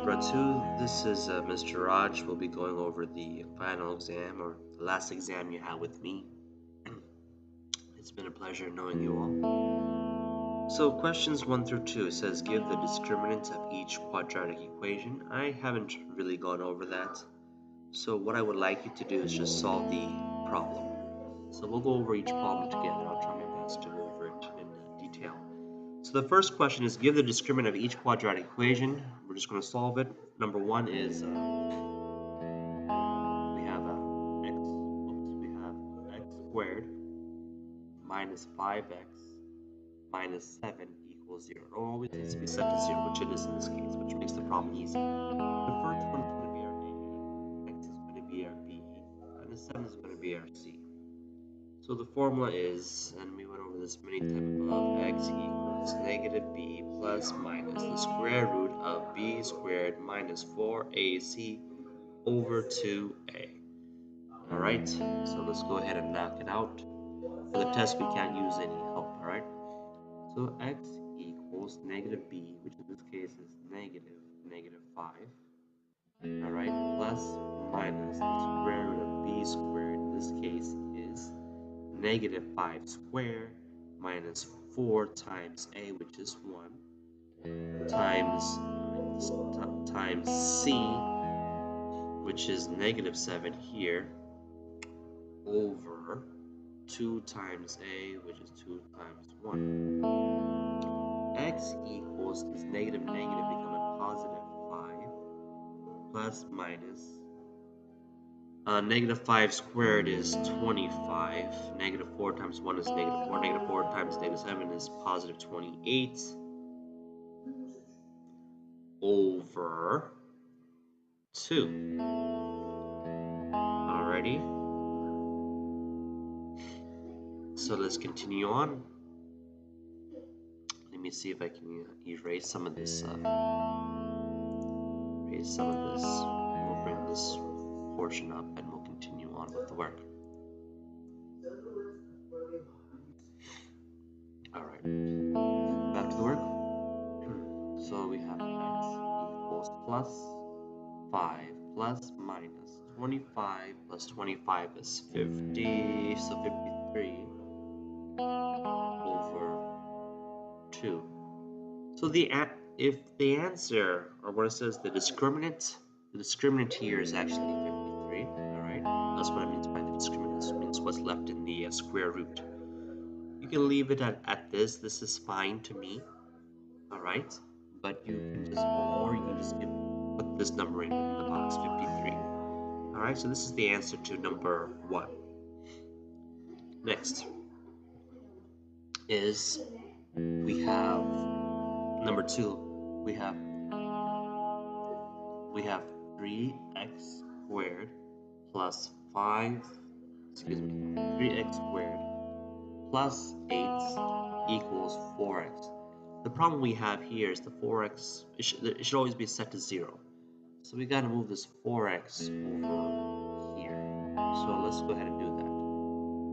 Algebra 2. This is Mr. Raj. We'll be going over the final exam or the last exam you had with me. It's been a pleasure knowing you all. So questions 1 through 2 says give the discriminant of each quadratic equation. I haven't really gone over that. So what I would like you to do is just solve the problem. So we'll go over each problem together. I'll try my best to go over it in detail. So the first question is give the discriminant of each quadratic equation. We're just going to solve it. Number one is we have x squared minus 5x minus 7 equals 0. It always needs to be set to 0, which it is in this case, which makes the problem easy. The first one is going to be our a, x is going to be our b, and the 7 is going to be our c. So the formula is, and we went over this many times above, x equals negative b plus minus the square root of b squared minus 4ac over 2a. Alright, so let's go ahead and knock it out. For the test, we can't use any help, alright? So x equals negative b, which in this case is negative 5, alright, plus minus the square root of b squared, in this case is negative 5 squared minus 4 times a, which is 1, times c, which is negative 7 here, over 2 times a, which is 2 times 1. X equals this negative becoming positive 5, plus minus negative 5 squared is 25. Negative 4 times 1 is negative 4. Negative 4 times negative 7 is positive 28 over 2. Alrighty. So let's continue on. Let me see if I can erase some of this. We'll bring this portion up and we'll continue on with the work. Alright, back to the work. So we have x equals plus 5 plus minus 25 plus 25 is 50, so 53 over 2. So if the answer, or what it says, the discriminant here is actually 53, alright? That's what it means by the discriminant. It means what's left in the square root. You can leave it at this. This is fine to me, alright? But you can just put this number in the box, 53. Alright, so this is the answer to number 1. Next is we have number 2. We have 3x squared plus 3x squared plus 8 equals 4x. The problem we have here is the 4x, it should always be set to 0. So we gotta move this 4x over here. So let's go ahead and do that.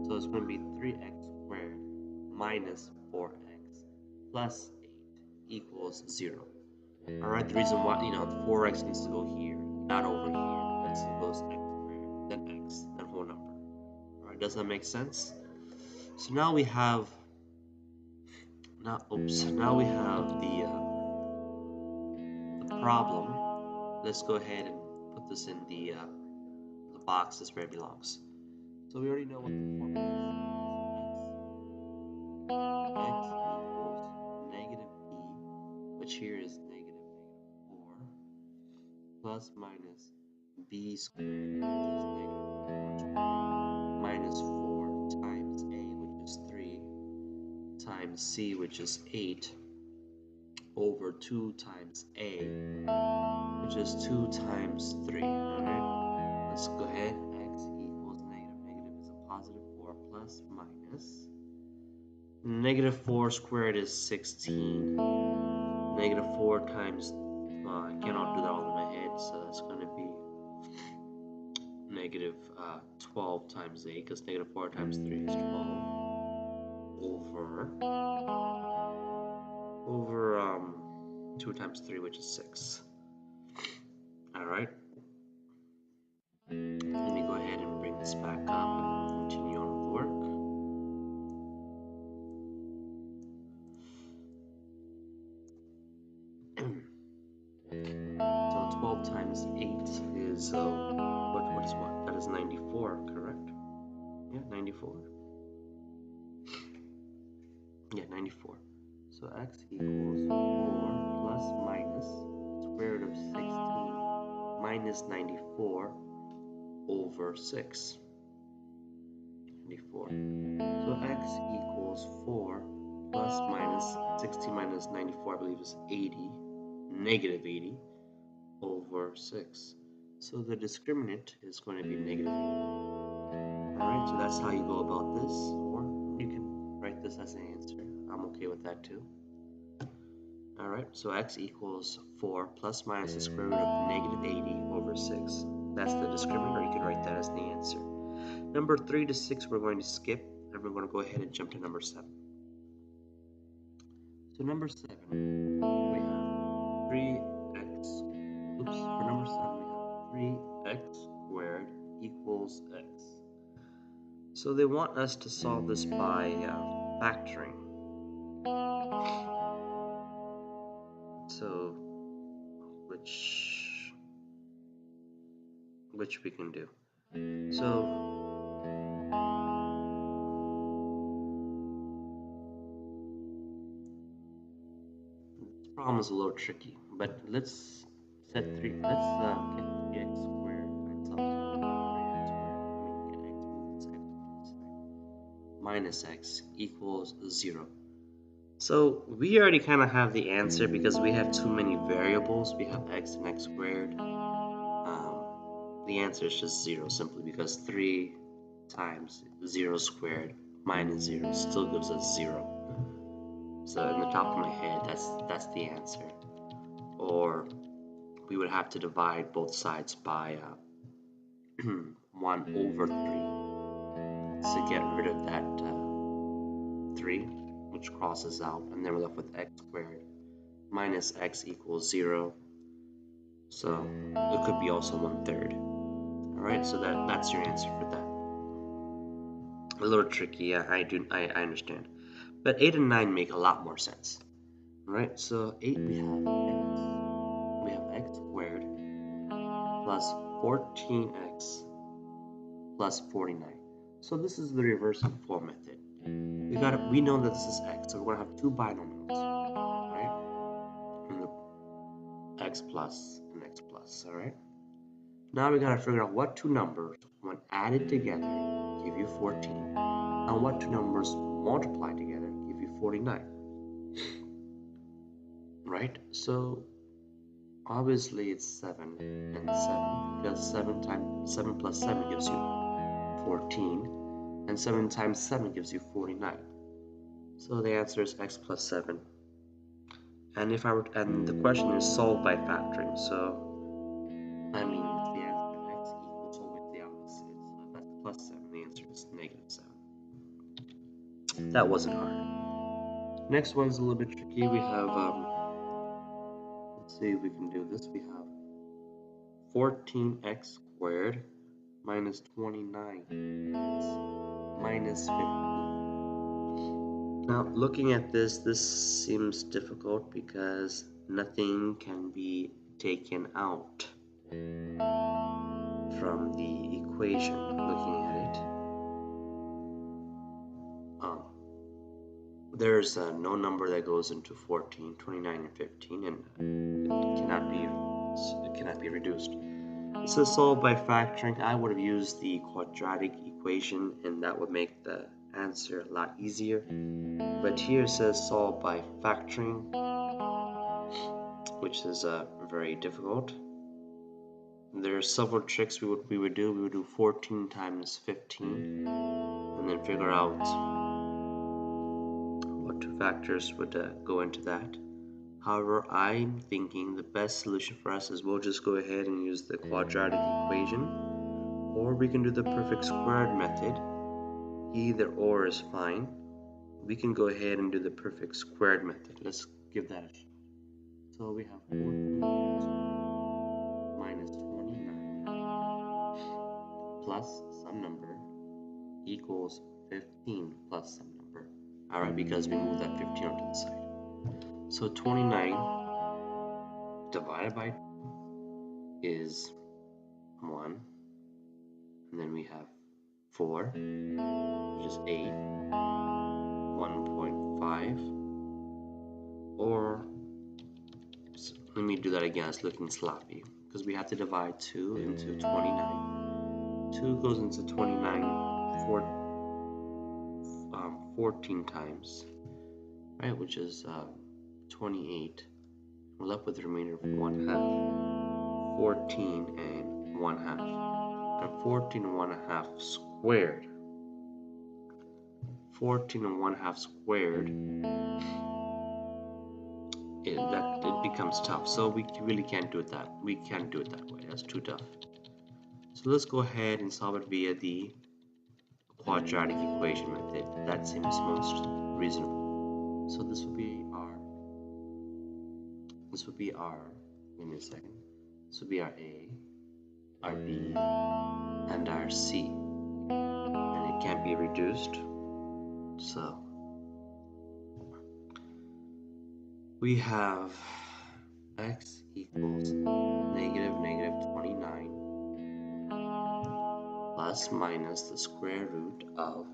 So it's going to be 3x squared minus 4x plus 8 equals 0. Alright, the reason why, the 4x needs to go here, not over here. That's it goes x squared, then x, then whole number. Alright, does that make sense? So now we have the problem. Let's go ahead and put this in the box that's where it belongs. So we already know what the formula is. X equals negative b, which here is negative 4, plus minus b squared, which is negative 4, minus 4 times a, which is 3, times c, which is 8, over 2 times a, which is 2 times 3. Alright, let's go ahead. X equals negative is a positive 4 plus minus. Negative 4 squared is 16. Negative 4 times, I cannot do that all in my head, so that's going to be negative 12 times 8, because negative 4 times 3 is 12, over 2 times 3, which is 6. right. Let me go ahead and bring this back up and continue on with work. So 12 times 8 is, what is what? That is 94, correct? Yeah, 94. Yeah, 94. So x equals 4 plus minus square root of 16 minus 94 over 6. 94. So x equals 4 plus minus 16 minus 94, I believe is 80, negative 80 over 6. So the discriminant is going to be negative 80. Alright, so that's how you go about this, or you can write this as an answer. I'm okay with that too. Alright, so x equals 4 plus minus the square root of negative 80 over 6. That's the discriminant, or you could write that as the answer. Number 3 to 6 we're going to skip, and we're going to go ahead and jump to number 7. So number 7, we have 3x, for number 7 we have 3x squared equals x. So they want us to solve this by factoring. So which we can do. So this problem is a little tricky, but let's get 3x squared by itself. Minus x equals 0. So we already kind of have the answer because we have too many variables. We have x and x squared. The answer is just 0 simply because 3 times 0 squared minus 0 still gives us 0. So in the top of my head, that's the answer. Or we would have to divide both sides by 1 over 3 to get rid of that 3, which crosses out, and then we're left with x squared minus x equals 0. So it could be also 1/3. Alright, so that's your answer for that. A little tricky, yeah, I understand. But 8 and 9 make a lot more sense. Alright, so 8 we have x squared plus 14x plus 49. So this is the reverse of 4 method. We know that this is x, so we're gonna have two binomials, right? And the x plus and x plus, alright? Now we gotta figure out what two numbers, when added together, give you 14, and what two numbers multiplied together give you 49. Right? So obviously it's 7 and 7, because 7 plus 7 gives you 14, and 7 times 7 gives you 49. So the answer is x plus 7. And the question is solved by factoring, so that means the answer x equals always the opposite. So if that's plus 7, the answer is negative 7. That wasn't hard. Next one's a little bit tricky. We have, let's see if we can do this. We have 14x squared minus 29x minus 15. Now, looking at this seems difficult because nothing can be taken out from the equation, looking at it. There's no number that goes into 14, 29, and 15, and it cannot be reduced. This is solved by factoring. I would have used the quadratic equation, and that would make the answer a lot easier. But here it says solve by factoring, which is very difficult. There are several tricks we would do. We would do 14 times 15, and then figure out what two factors would go into that. However, I'm thinking the best solution for us is we'll just go ahead and use the quadratic equation, or we can do the perfect squared method. Either or is fine. We can go ahead and do the perfect squared method. Let's give that a shot. So we have 14 minus plus some number equals 15 plus some number. All right, because we moved that 15 onto the side. So 29 divided by 2 is 1. And then we have 4, which is 8, 1.5, or let me do that again, it's looking sloppy, because we have to divide 2 into 29. 2 goes into 29 14 times, right, which is 28. We're left with the remainder of 1 half, 14 and 1 half, and 14 and 1 half squared. 14 and 1 half squared, it becomes tough. So we really can't do it that. We can't do it that way. That's too tough. So let's go ahead and solve it via the quadratic equation method. That seems most reasonable. So this would be our. Give me a second. This would be our A, our B, and our C, and it can't be reduced. So we have x equals negative 29 plus minus the square root of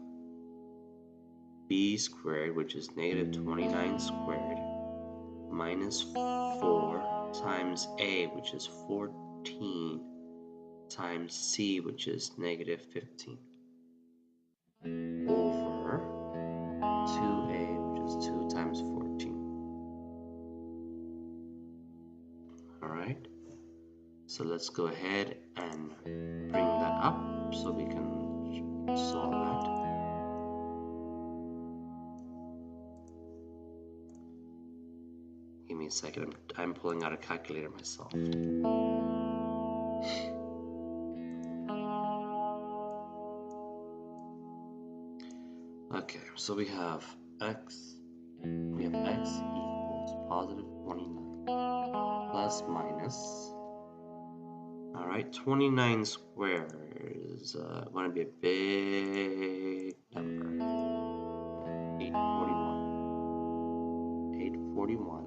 b squared, which is negative 29 squared, minus 4 times a, which is 14, times c, which is negative 15, over 2a, which is 2 times 14. Alright, so let's go ahead and bring that up so we can solve that. Give me a second, I'm pulling out a calculator myself. Okay, so we have x equals positive 29 plus minus, all right, 29 squared is going to be a big number, 841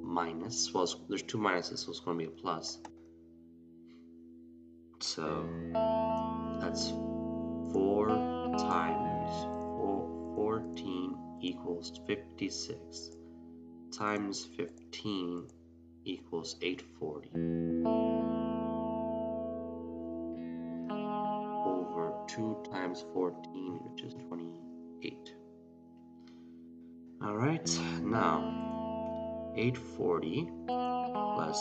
minus, well, there's two minuses, so it's going to be a plus, so that's 4 times 14 equals 56 times 15 equals 840 over 2 times 14, which is 28. All right, now 840 plus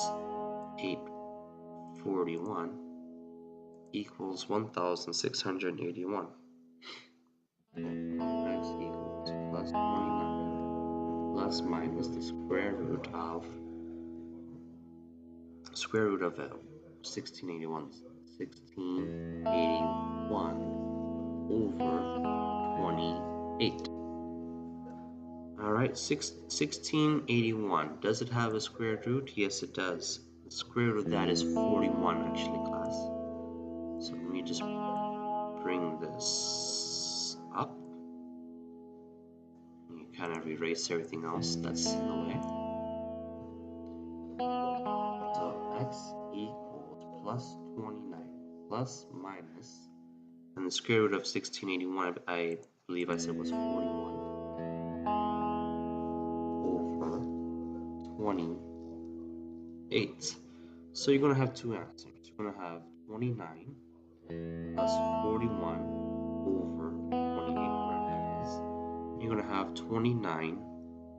841 equals 1,681. X equals plus 29 plus minus the square root of 1681 over 28. All right, 1681, does it have a square root? Yes, it does. The square root of that is 41, actually, class. So let me just bring this up. You kind of erase everything else that's in the way. So x equals plus 29 plus minus, and the square root of 1681, I believe I said was 41 over 28. So you're going to have two answers. You're going to have 29 plus 41 over 28, wherever that is. You're going to have 29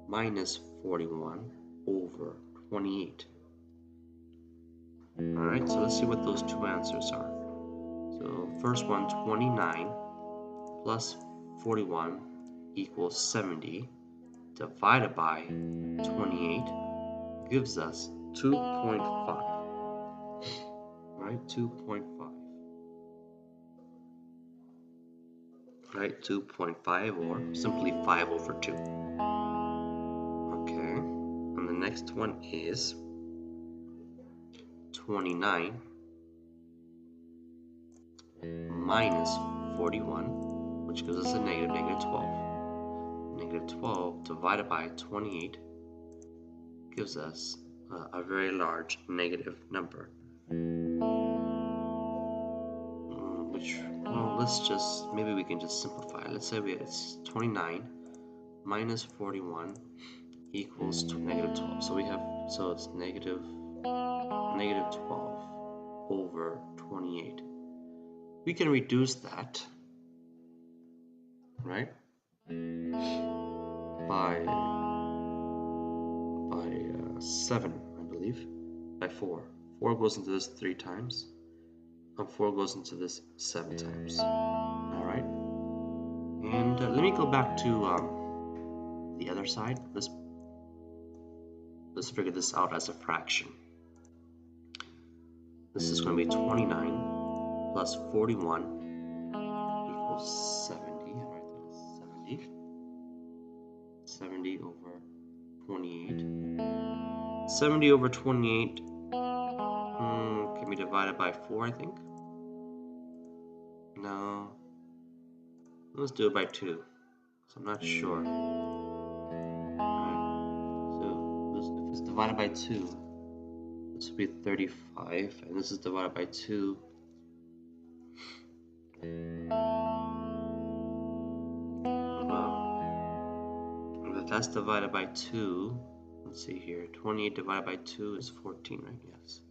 minus 41 over 28. Alright, so let's see what those two answers are. So first one, 29 plus 41 equals 70 divided by 28 gives us 2.5. Right, 2.5. Right, 2.5, or simply 5 over 2. Okay, and the next one is 29 minus 41, which gives us a negative 12. Negative 12 divided by 28 gives us a very large negative number. Which, well, maybe we can just simplify. Let's say it's 29 minus 41 equals to negative 12. So it's negative 12 over 28. We can reduce that, right? By 7, I believe. By 4. 4 goes into this 3 times. And 4 goes into this 7 times. Alright? And let me go back to the other side. Let's figure this out as a fraction. This is going to be 29 plus 41 equals 70. I'll write that as 70. 70 over 28. 70 over 28 can be divided by 4, I think. No. Let's do it by 2. So I'm not sure. Alright. So if it's divided by 2, this would be 35, and this is divided by 2. If that's divided by 2, let's see here, 28 divided by 2 is 14, right? Yes.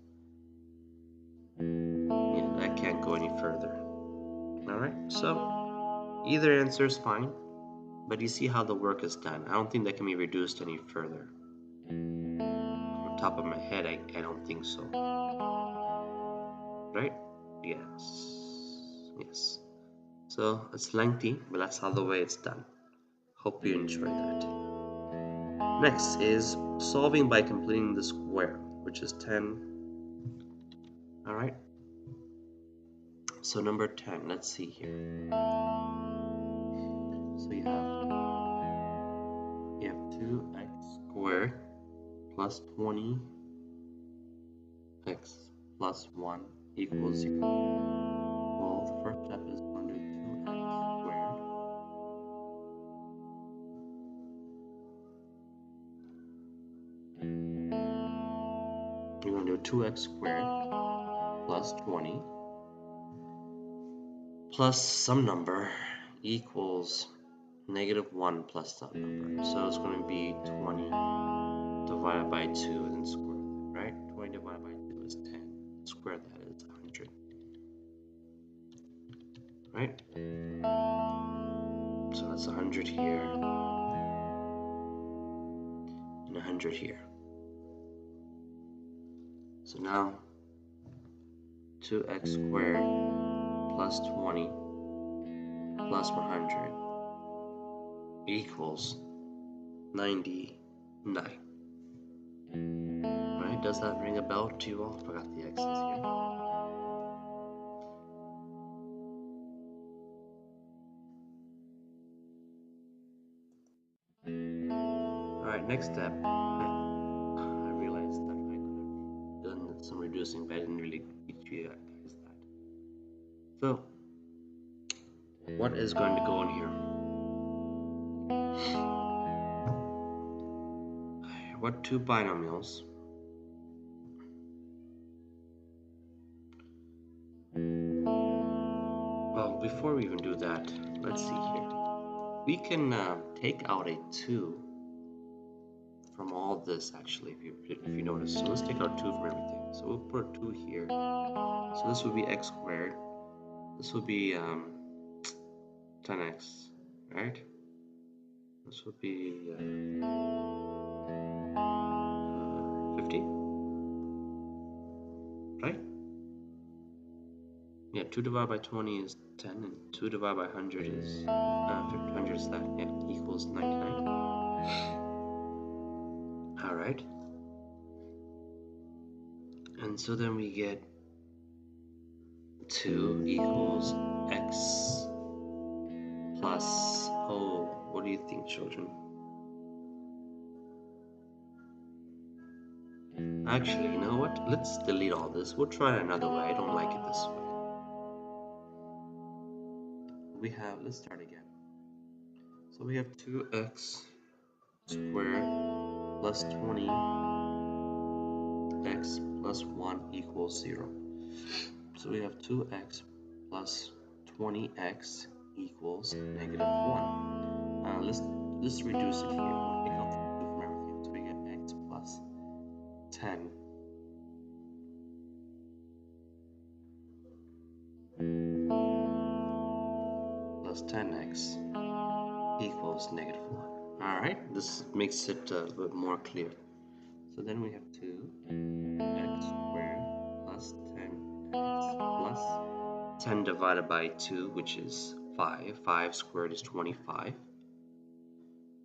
Yeah, that can't go any further. Alright, so either answer is fine, but you see how the work is done. I don't think that can be reduced any further. On top of my head, I don't think so. Right? Yes. So it's lengthy, but that's how the way it's done. Hope you enjoyed that. Next is solving by completing the square, which is 10. Alright. So number 10, let's see here. So you have 2x squared plus 20x plus 1 equals 0. Well, the first step is going to do 2x squared you're going to do 2x squared plus 20 plus some number equals negative 1 plus some number. So it's going to be 20 divided by 2 and then square that, right? 20 divided by 2 is 10. Square that is 100. Right? So that's 100 here and 100 here. So now 2x squared plus 20 plus 100 equals 99. Right? Does that ring a bell to you all? Forgot the x's here. Alright, next step. I realized that I could have done some reducing, but I didn't really teach you guys that. So, what is going to go in here? What two binomials well, before we even do that, let's see here. We can take out a 2 from all this, actually, if you notice. So let's take out 2 from everything. So we'll put a 2 here. So this would be x squared. This would be 10x, right? This would be 50, right? Yeah, 2 divided by 20 is 10, and 2 divided by 100 is 100 is that, yeah, equals 99. Alright. And so then we get 2 equals x plus, oh, what do you think, children? Actually, you know what? Let's delete all this. We'll try it another way. I don't like it this way. we have, let's start again. So we have 2x squared plus 20x plus 1 equals 0. So we have 2x plus 20x equals negative 1. Let's reduce it here. We'll take out the 2 from everything. So we get x plus 10 plus 10x equals negative 1. Alright, this makes it a bit more clear. So then we have 2x squared plus 10x plus 10 divided by 2, which is 5. 5 squared is 25.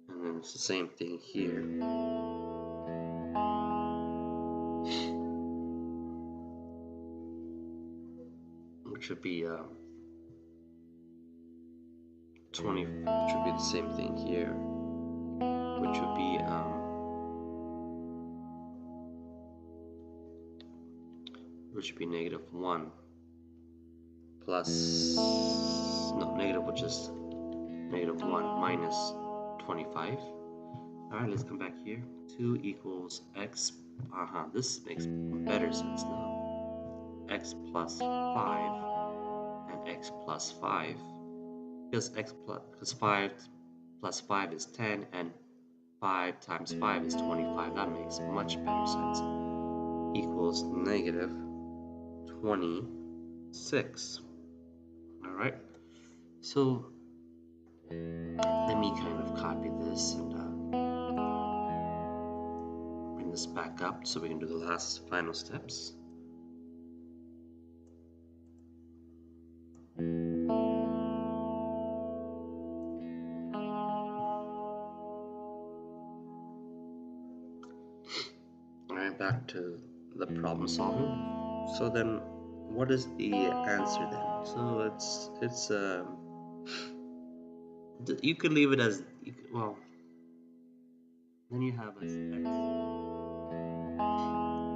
And then it's the same thing here. Which would be 20, which would be the same thing here. Which would be negative 1 plus, no, negative, which is negative 1 minus 25. Alright, let's come back here. 2 equals x, this makes better sense now. X plus 5 and x plus 5. Because 5 plus 5 is 10 and 5 times 5 is 25. That makes much better sense. Equals negative 26. Alright, so let me kind of copy this and bring this back up so we can do the last final steps. Alright, back to the problem solving. So then, what is the answer then? So it's you could leave it as, well, then you have as x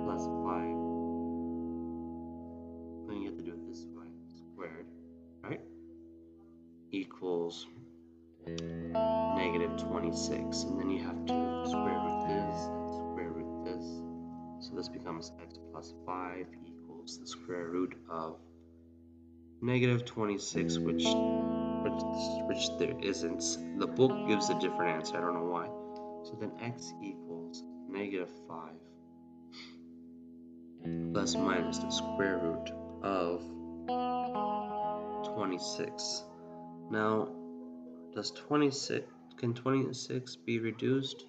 plus 5. Then you have to do it this way, squared, right? Equals negative 26. And then you have to square root this and square root this. So this becomes x plus 5 equals the square root of negative 26, which there isn't. The book gives a different answer. I don't know why. So then x equals negative 5 plus minus the square root of 26. Now, can 26 be reduced?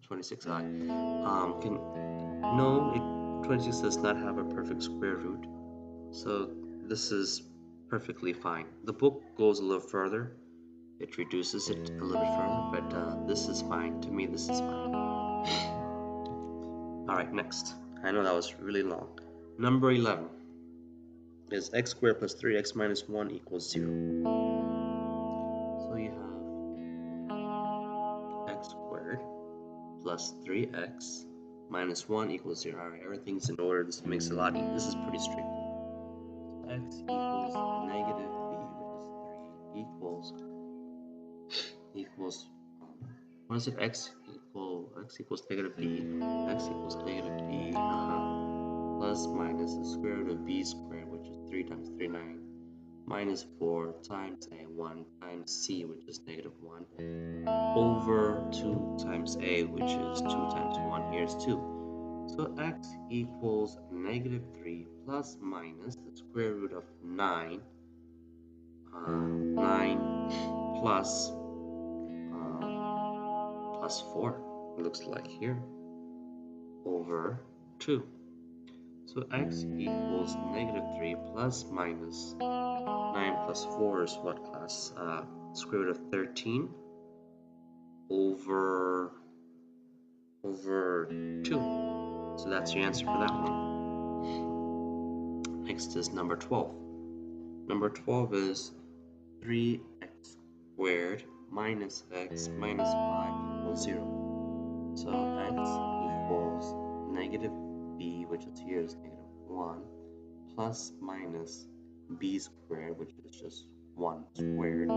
26i. No, 26 does not have a perfect square root. So this is perfectly fine. The book goes a little further. It reduces it a little bit further, but this is fine. To me, this is fine. Alright, next. I know that was really long. Number 11 is x squared plus 3x minus 1 equals 0. So you have x squared plus 3x minus 1 equals 0. Alright, everything's in order. This makes it a lot easier. This is pretty straightforward. So x equals negative b, which is 3, equals what is it? X equals negative b. X equals negative b plus minus the square root of b squared, which is 3 times 3, 9, minus 4 times a 1 times c, which is negative 1, over 2 times a, which is 2 times 1. Here's 2. So x equals negative 3 plus minus the square root of 9, 9 plus 4, it looks like here, over 2. So x equals negative 3 plus minus 9 plus 4 is what class? Square root of 13 over 2. So that's your answer for that one. Next is number 12. Number 12 is 3x squared minus x minus 5 equals 0. So x equals negative b, which is negative 1, plus minus b squared, which is just 1 squared.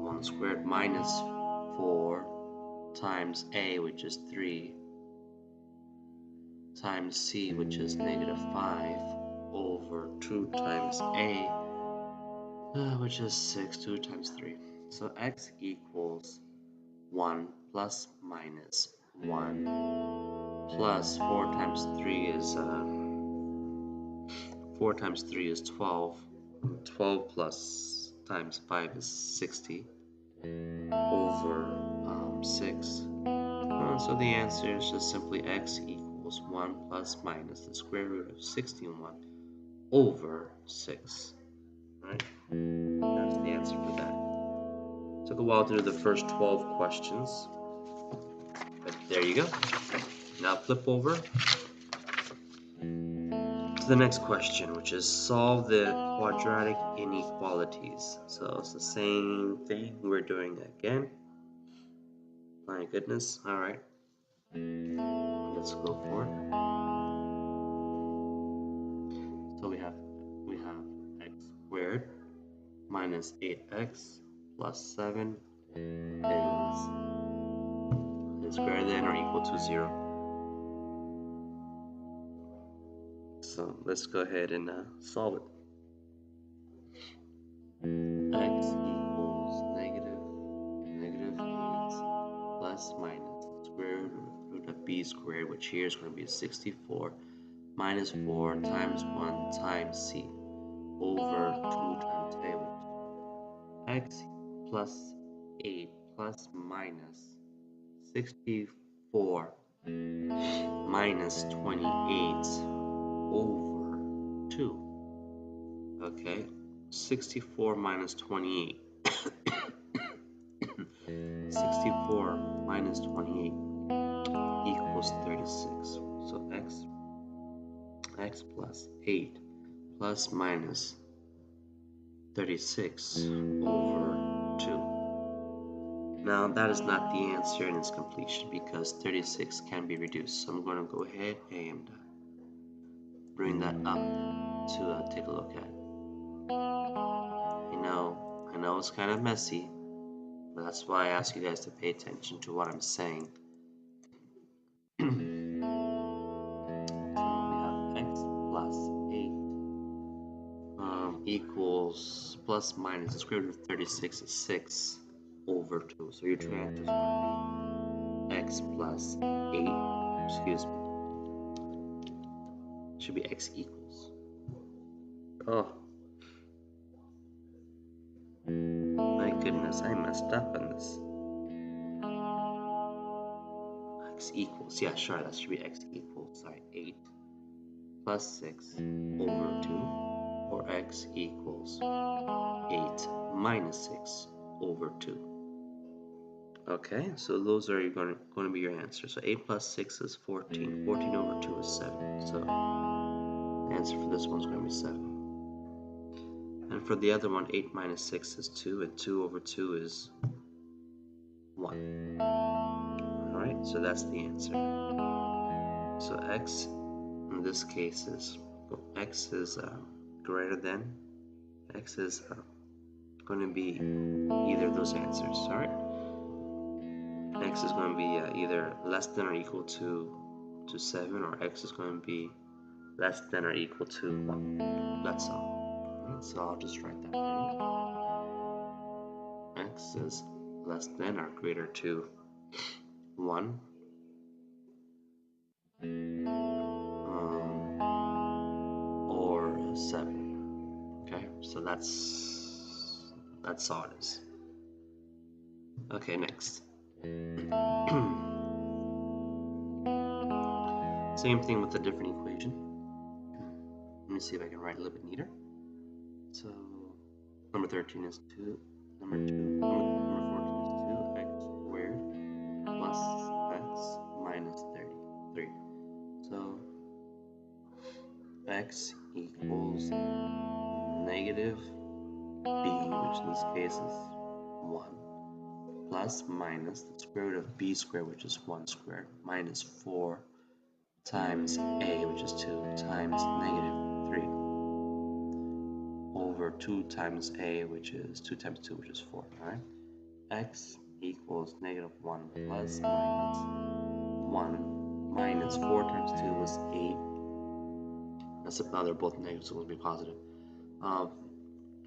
1 squared minus 4 times a, which is 3, times c, which is -5, over 2 times a, which is 6, 2 times 3. So x equals 1 plus minus 1 plus 4 times 3 is 4 times 3 is 12. 12 plus times 5 is 60 over 6. So the answer is just simply x equals 1 plus minus the square root of 61 over 6. Right? That's the answer for that. Took a while to do the first 12 questions, but there you go. Now flip over to the next question, which is solve the quadratic inequalities. So it's the same thing we're doing again. My goodness. All right. Let's go for it. So we have x squared minus 8x plus 7 is greater than or equal to 0. So let's go ahead and solve it. X equals negative 8 plus minus the square root of b squared, which here is going to be 64, minus 4 times 1 times c over 2 times a, which x plus 8 plus minus 64 minus 28 over 2. Okay, 64 minus 28. 64 minus 28 equals 36. So x plus 8 plus minus 36 over 2. Now that is not the answer in its completion because 36 can be reduced. So I'm going to go ahead and bring that up to take a look at. I know it's kind of messy, but that's why I ask you guys to pay attention to what I'm saying. So we have x plus 8 equals plus minus the square root of 36 is 6 over 2. So your true answer is going to be x plus 8. Excuse me. It should be x equals. Oh. My goodness, I messed up on this. X equals, yeah, sure, that should be x equals, 8 plus 6 over 2, or x equals 8 minus 6 over 2. Okay, so those are going to be your answers. So 8 plus 6 is 14. 14 over 2 is 7. So the answer for this one is going to be 7. And for the other one, 8 minus 6 is 2, and 2 over 2 is 1. Alright, so that's the answer. So x in this case is, x is greater than, x is going to be either of those answers. Alright, x is going to be either less than or equal to 7, or x is going to be less than or equal to 1. That's all. Alright, so I'll just write that for you. X is less than or greater to 1. Or 7. Okay, so that's all it is. Okay, next. Same thing with a different equation. Let me see if I can write a little bit neater. So number 13 is 2. Number 14 is 2x squared plus x minus 33. So x equals negative b, which in this case is 1, plus minus the square root of b squared, which is 1 squared, minus 4 times a, which is 2, times negative 3 over over 2 times a, which is 2 times 2, which is 4. Alright? X equals negative 1 plus minus 1 minus 4 times 2 is 8. That's now they're both negative, so it'll be positive.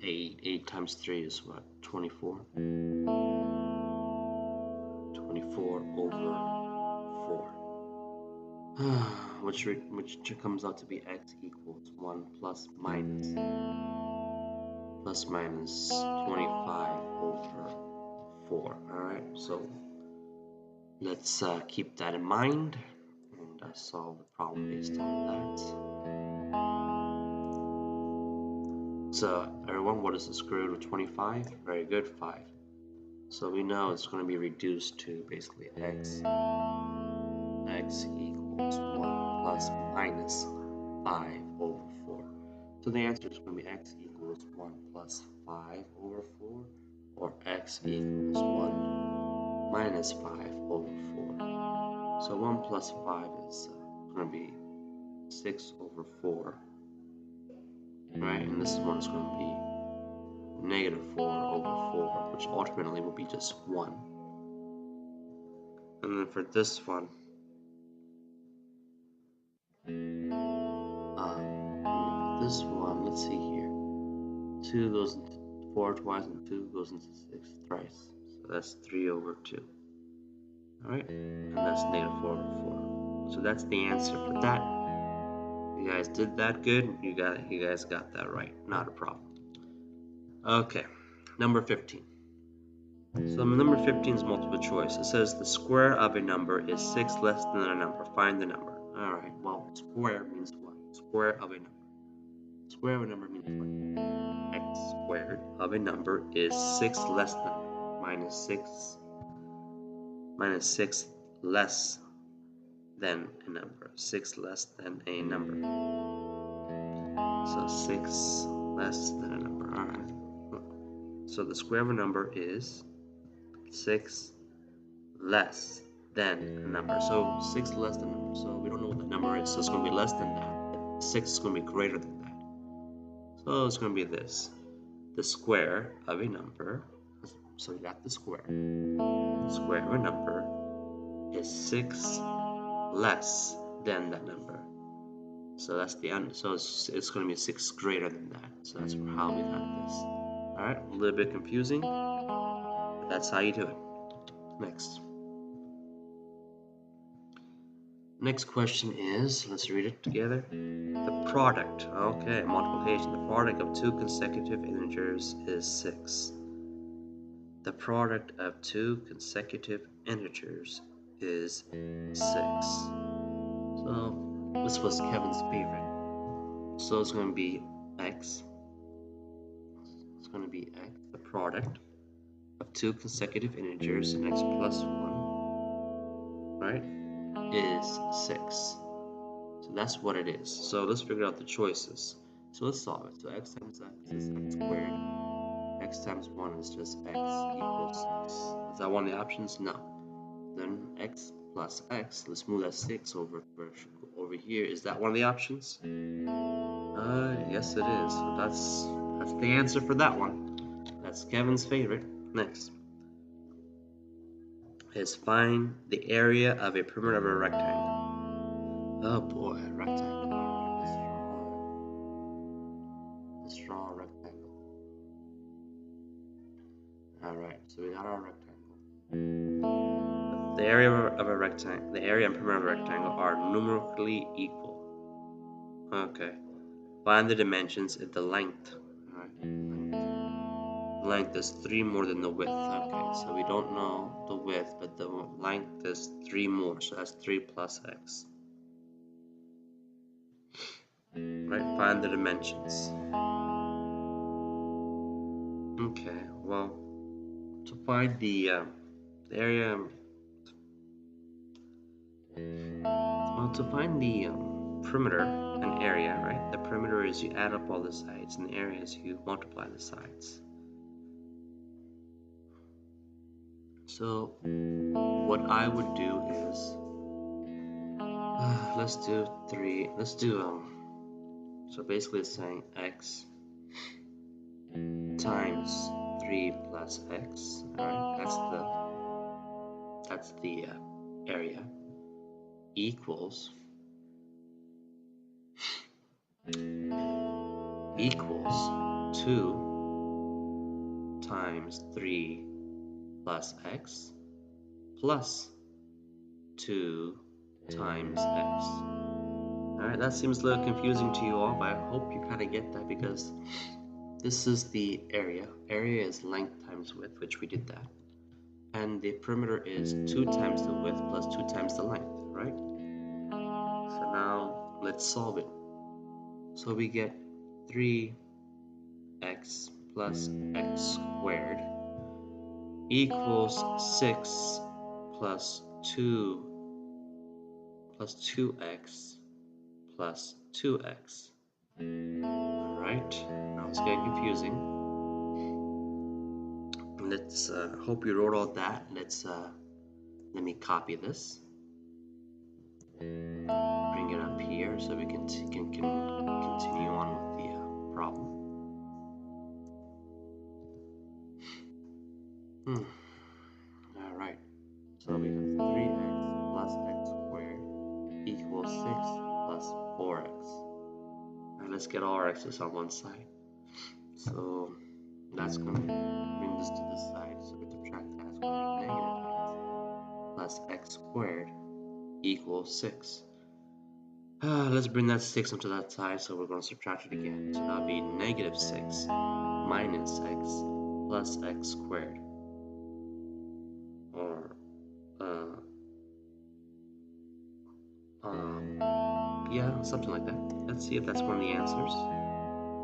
8 times 3 is what? 24. 24 over 4. which comes out to be x equals 1 plus minus 25 over 4. Alright, so let's keep that in mind and solve the problem based on that. So everyone, what is the square root of 25? Very good, 5. So we know it's going to be reduced to basically x equals 1 plus minus 5 over 4. So the answer is going to be x equals 1 plus 5 over 4, or x equals 1 minus 5 over 4. So 1 plus 5 is going to be 6 over 4, right? And this one is going to be negative 4 over 4, which ultimately will be just 1. And then for this one, let's see here. 2 goes into 4 twice, and 2 goes into 6 thrice. So that's 3 over 2. Alright? And that's negative 4 over 4. So that's the answer for that. You guys did that good. You guys got that right. Not a problem. Okay. Number 15. So number 15 is multiple choice. It says the square of a number is 6 less than a number. Find the number. Alright, well, square means what? Square of a number. Square of a number means what? X squared of a number is 6 less than minus 6 less than a number. 6 less than a number. So 6 less than a number. Alright. So the square of a number is 6 less than a number. So 6 less than a number. So we don't know what the number is. So it's going to be less than that. 6 is going to be greater than that. So it's going to be this. The square of a number. So we got the square. The square of a number is 6 less than that number. So that's the end. So it's going to be 6 greater than that. So that's how we got this. Alright, a little bit confusing, but that's how you do it. Next question is, let's read it together. The product, okay, multiplication. The product of 2 consecutive integers is 6. The product of 2 consecutive integers is 6. So this was Kevin's favorite. So it's going to be x. It's going to be x, the product of 2 consecutive integers, and x plus 1, right, is 6. So that's what it is. So let's figure out the choices. So let's solve it. So x times x is x squared. X times 1 is just x equals 6. Is that one of the options? No. Then x plus x, let's move that 6 over here. Is that one of the options? Yes it is. So that's the answer for that one. That's Kevin's favorite. Next is find the area of a perimeter of a rectangle. Oh boy, a rectangle. Let's draw a rectangle. Alright, so we got our rectangle. The area of a rectangle, the area and perimeter of a rectangle are numerically equal. Okay. Find the dimensions if the length. Alright. The length is 3 more than the width. Okay, so we don't know the width, but the length is 3 more, so that's 3 plus x. Right, find the dimensions. Okay, well, to find the area, to find the perimeter and area, right? The perimeter is you add up all the sides, and the area is you multiply the sides. So what I would do is, let's do 3. Let's do so basically it's saying x times 3 plus x. All right, that's the area, equals 2 times 3 plus x plus 2 times x. Alright, that seems a little confusing to you all, but I hope you kind of get that, because this is the area. Area is length times width, which we did that. And the perimeter is 2 times the width plus 2 times the length, right? So now let's solve it. So we get 3x plus x squared equals 6 plus 2 plus 2x plus 2x. Alright, now it's getting confusing. Let's hope you wrote all that. Let me copy this. Bring it up here so we can continue on with the problem. Alright, so we have 3x plus x squared equals 6 plus 4x. Alright, let's get all our x's on one side. So that's going to bring this to this side, so we subtract that. It's going to be negative x plus x squared equals 6. Let's bring that 6 onto that side, so we're going to subtract it again. So that would be negative 6 minus x plus x squared. Or, yeah, something like that. Let's see if that's one of the answers.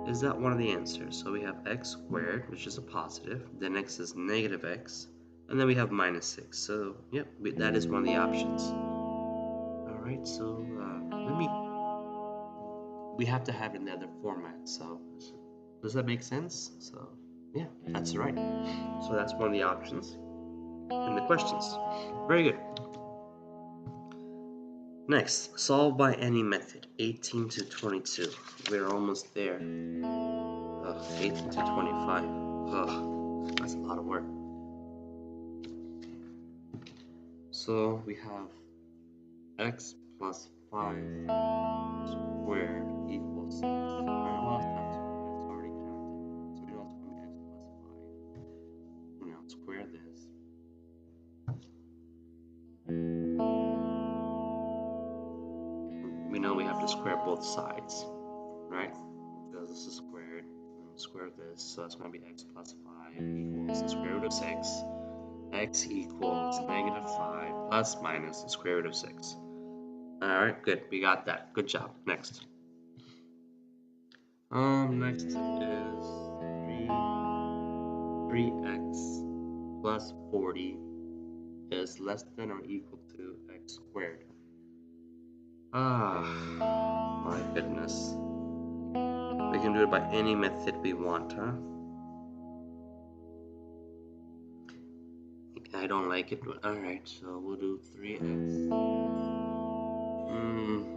Is that one of the answers? So we have x squared, which is a positive, then x is negative x, and then we have minus 6. So, yep, that is one of the options. Alright, so we have to have it in the other format, so does that make sense? So, yeah, that's right. So that's one of the options in the questions. Very good. Next, solve by any method, 18 to 22. We're almost there. 18 to 25. That's a lot of work. So we have x plus 5 squared equals 6. Alright, well, that's already counted. So we know it's going to be x plus 5. Now square this. We know we have to square both sides, right? Because this is squared. Square this, so that's going to be x plus 5 equals the square root of 6. X equals negative 5 plus minus the square root of 6. Alright, good. We got that. Good job. Next. Next is 3x plus 40 is less than or equal to x squared. My goodness. We can do it by any method we want, huh? I don't like it, but alright, so we'll do 3x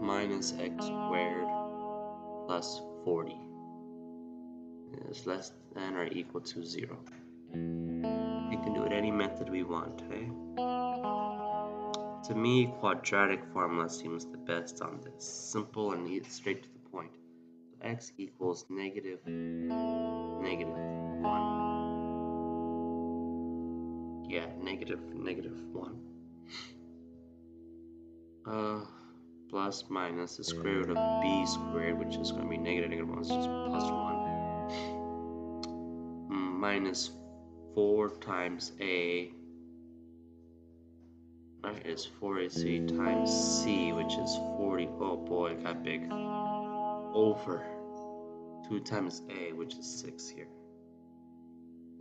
minus x squared plus 40 is less than or equal to 0. We can do it any method we want, hey? To me, quadratic formula seems the best on this. Simple and straight to the point. So x equals negative 1. Yeah, negative 1. Plus minus the square root of b squared, which is going to be negative 1, so just plus 1. Minus 4 times a is 4ac times c, which is 40. Oh boy, it got big. Over 2 times a, which is 6 here.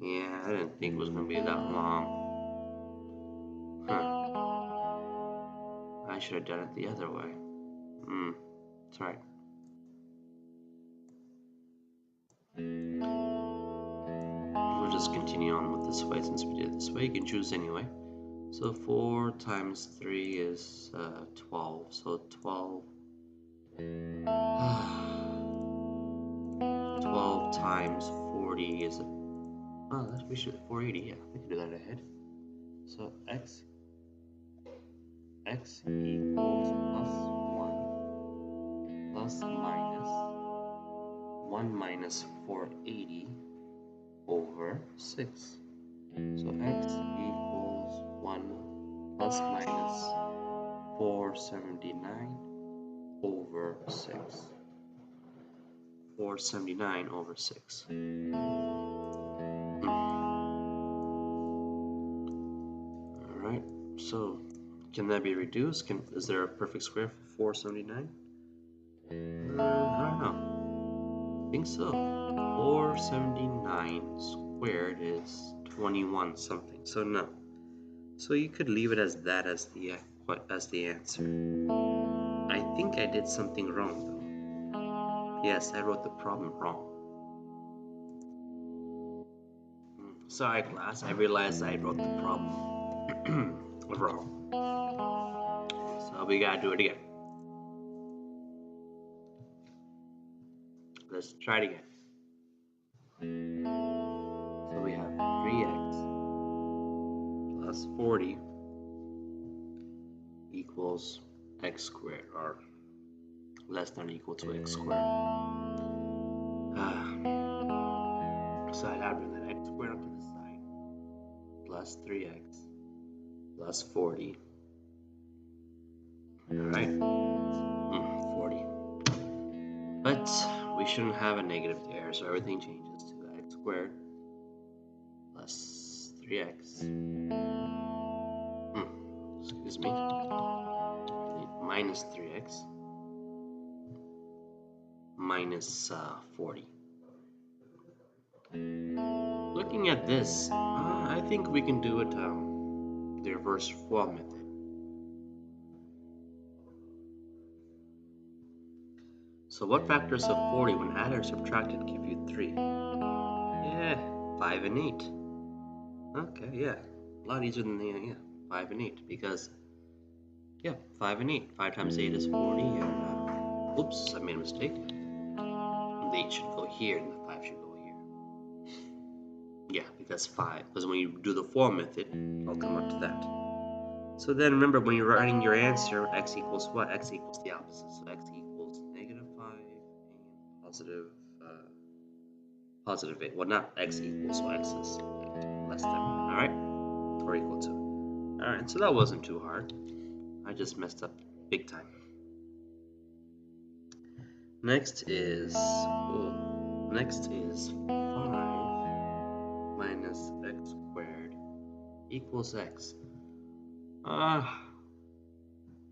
Yeah, I didn't think it was going to be that long. I should have done it the other way. That's right. We'll just continue on with this way since we did it this way. You can choose anyway. So 4 times 3 is 12. So 12 12 times 40 is, we should 480, yeah, we can do that ahead. So x equals plus 1 plus minus 1 minus 480 over 6. So x equals 1 plus minus 479 over 6. 479 over 6. Alright, so can that be reduced? Is there a perfect square for 479? I don't know. I think so. 479 squared is 21 something. So no. So you could leave it as that as the answer. I think I did something wrong though. Yes, I wrote the problem wrong. Sorry class, I realized I wrote the problem wrong. So we gotta do it again. Let's try it again. So we have 3x plus 40 equals x squared, or less than or equal to x squared. So I'd have to bring that x squared up to the side, plus 3x plus 40. Alright, 40. But we shouldn't have a negative there, so everything changes to x squared plus 3x, excuse me, minus 3x minus 40. Looking at this, I think we can do it the reverse form method. So what factors of 40 when added or subtracted give you 3? Yeah, 5 and 8. Okay, yeah, a lot easier than the 5 and 8, because 5 and 8. 5 times 8 is 40, and oops, I made a mistake. The 8 should go here, and the 5 should go here. Yeah, because when you do the form method, I'll come up to that. So then remember, when you're writing your answer, x equals what? X equals the opposite. So x equals negative 5 and positive 8. Well, not x equals, so x is less than, alright? Or equal to. Alright, so that wasn't too hard. I just messed up big time. Next is 5 minus x squared equals x.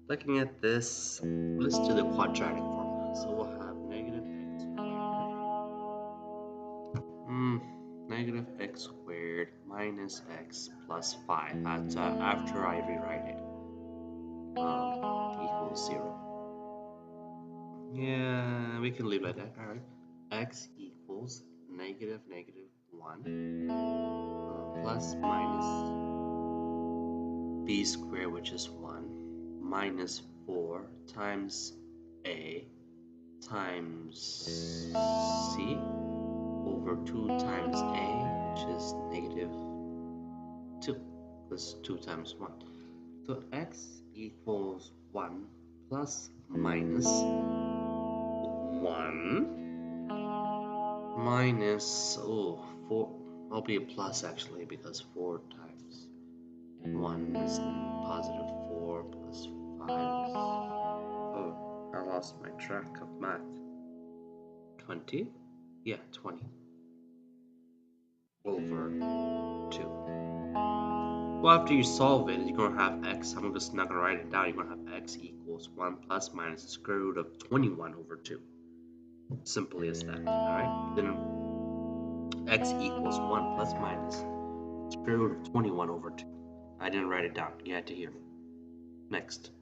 Looking at this, let's do the quadratic formula. So we'll have negative x squared. Negative x squared minus x plus 5. That's after I rewrite it. Equals 0. Yeah, we can leave it like that. Alright. X equals negative 1 plus minus b squared, which is 1, minus 4 times a times c over 2 times a, which is negative 2, because 2 times 1. So x equals 1 plus minus 1 minus 4. I'll be a plus actually, because 4 times 1 is positive 4 plus 5 is, I lost my track of math. 20? Yeah, 20 over 2. Well, after you solve it, you're going to have x. I'm just not going to write it down. You're going to have x equals 1 plus minus the square root of 21 over 2. Simply as that. Alright? Then x equals 1 plus minus the square root of 21 over 2. I didn't write it down. You had to hear me. Next.